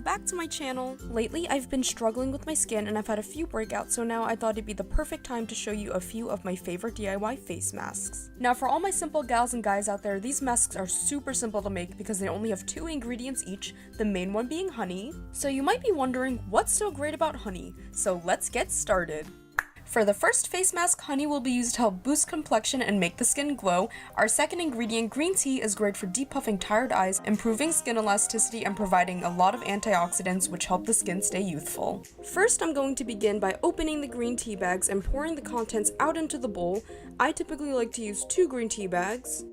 back to my channel. Lately, I've been struggling with my skin and I've had a few breakouts, so now I thought it'd be the perfect time to show you a few of my favorite DIY face masks. Now for all my simple gals and guys out there, these masks are super simple to make because they only have 2 ingredients each, the main one being honey. So you might be wondering, what's so great about honey? So let's get started. For the first face mask, honey will be used to help boost complexion and make the skin glow. Our second ingredient, green tea, is great for depuffing tired eyes, improving skin elasticity, and providing a lot of antioxidants which help the skin stay youthful. First, I'm going to begin by opening the green tea bags and pouring the contents out into the bowl. I typically like to use 2 green tea bags.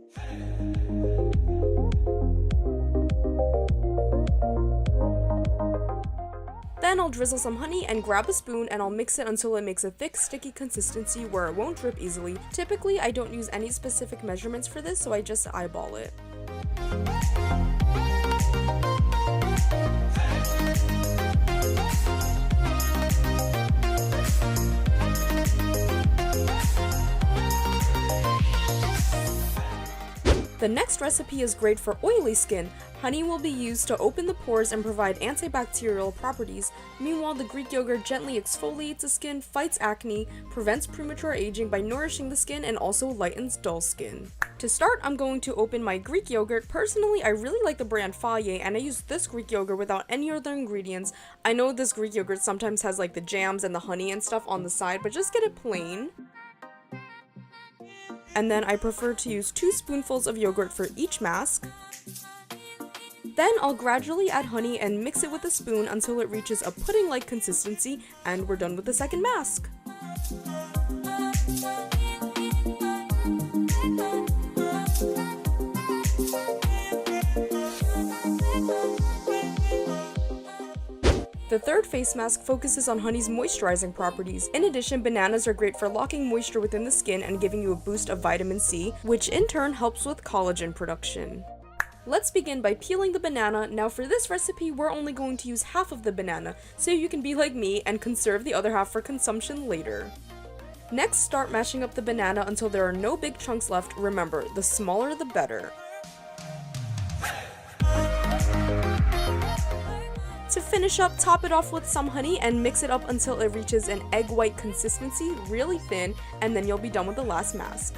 Then I'll drizzle some honey and grab a spoon and I'll mix it until it makes a thick, sticky consistency where it won't drip easily. Typically, I don't use any specific measurements for this, so I just eyeball it. The next recipe is great for oily skin. Honey will be used to open the pores and provide antibacterial properties. Meanwhile, the Greek yogurt gently exfoliates the skin, fights acne, prevents premature aging by nourishing the skin, and also lightens dull skin. To start, I'm going to open my Greek yogurt. Personally, I really like the brand Faye, and I use this Greek yogurt without any other ingredients. I know this Greek yogurt sometimes has like the jams and the honey and stuff on the side, but just get it plain. And then I prefer to use 2 spoonfuls of yogurt for each mask. Then I'll gradually add honey and mix it with a spoon until it reaches a pudding-like consistency, and we're done with the second mask. The third face mask focuses on honey's moisturizing properties. In addition, bananas are great for locking moisture within the skin and giving you a boost of vitamin C, which in turn helps with collagen production. Let's begin by peeling the banana. Now for this recipe, we're only going to use half of the banana, so you can be like me and conserve the other half for consumption later. Next, start mashing up the banana until there are no big chunks left. Remember, the smaller the better. To finish up, top it off with some honey and mix it up until it reaches an egg white consistency, really thin, and then you'll be done with the last mask.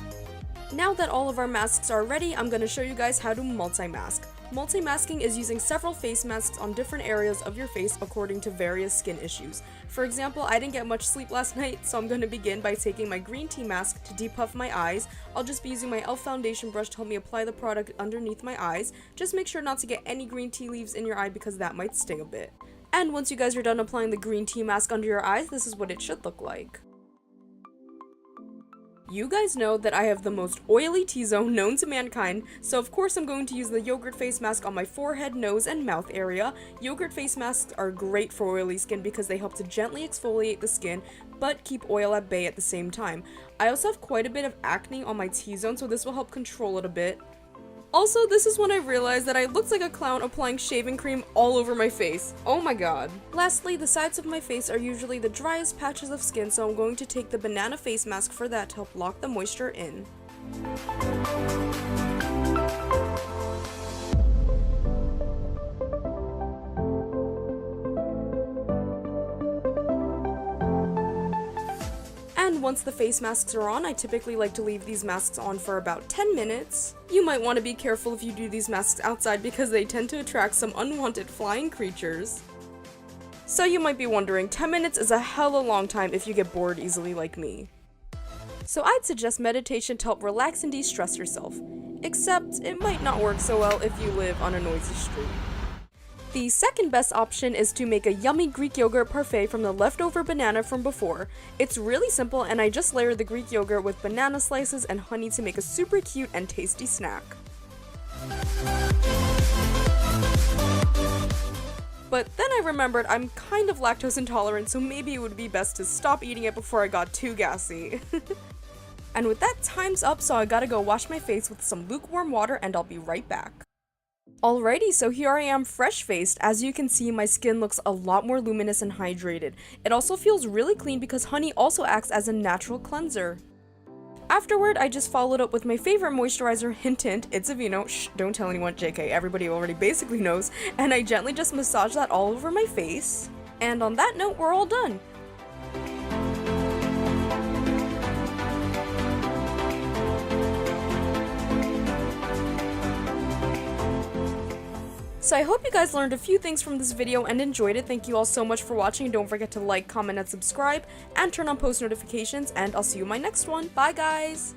Now that all of our masks are ready, I'm going to show you guys how to multi-mask. Multi-masking is using several face masks on different areas of your face according to various skin issues. For example, I didn't get much sleep last night, so I'm going to begin by taking my green tea mask to depuff my eyes. I'll just be using my e.l.f. foundation brush to help me apply the product underneath my eyes. Just make sure not to get any green tea leaves in your eye because that might sting a bit. And once you guys are done applying the green tea mask under your eyes, this is what it should look like. You guys know that I have the most oily T-zone known to mankind, so of course I'm going to use the yogurt face mask on my forehead, nose, and mouth area. Yogurt face masks are great for oily skin because they help to gently exfoliate the skin, but keep oil at bay at the same time. I also have quite a bit of acne on my T-zone, so this will help control it a bit. Also, this is when I realized that I looked like a clown applying shaving cream all over my face. Oh my god. Lastly, the sides of my face are usually the driest patches of skin, so I'm going to take the banana face mask for that to help lock the moisture in. And once the face masks are on, I typically like to leave these masks on for about 10 minutes. You might want to be careful if you do these masks outside because they tend to attract some unwanted flying creatures. So you might be wondering, 10 minutes is a hella long time if you get bored easily like me. So I'd suggest meditation to help relax and de-stress yourself. Except, it might not work so well if you live on a noisy street. The second best option is to make a yummy Greek yogurt parfait from the leftover banana from before. It's really simple and I just layer the Greek yogurt with banana slices and honey to make a super cute and tasty snack. But then I remembered I'm kind of lactose intolerant, so maybe it would be best to stop eating it before I got too gassy. And with that, time's up, so I gotta go wash my face with some lukewarm water and I'll be right back. Alrighty, so here I am fresh-faced. As you can see, my skin looks a lot more luminous and hydrated. It also feels really clean because honey also acts as a natural cleanser. Afterward, I just followed up with my favorite moisturizer, hint hint, it's Aveeno, shh, don't tell anyone, JK, everybody already basically knows, and I gently just massage that all over my face. And on that note, we're all done. So I hope you guys learned a few things from this video and enjoyed it. Thank you all so much for watching. Don't forget to like, comment, and subscribe, and turn on post notifications, and I'll see you in my next one. Bye, guys!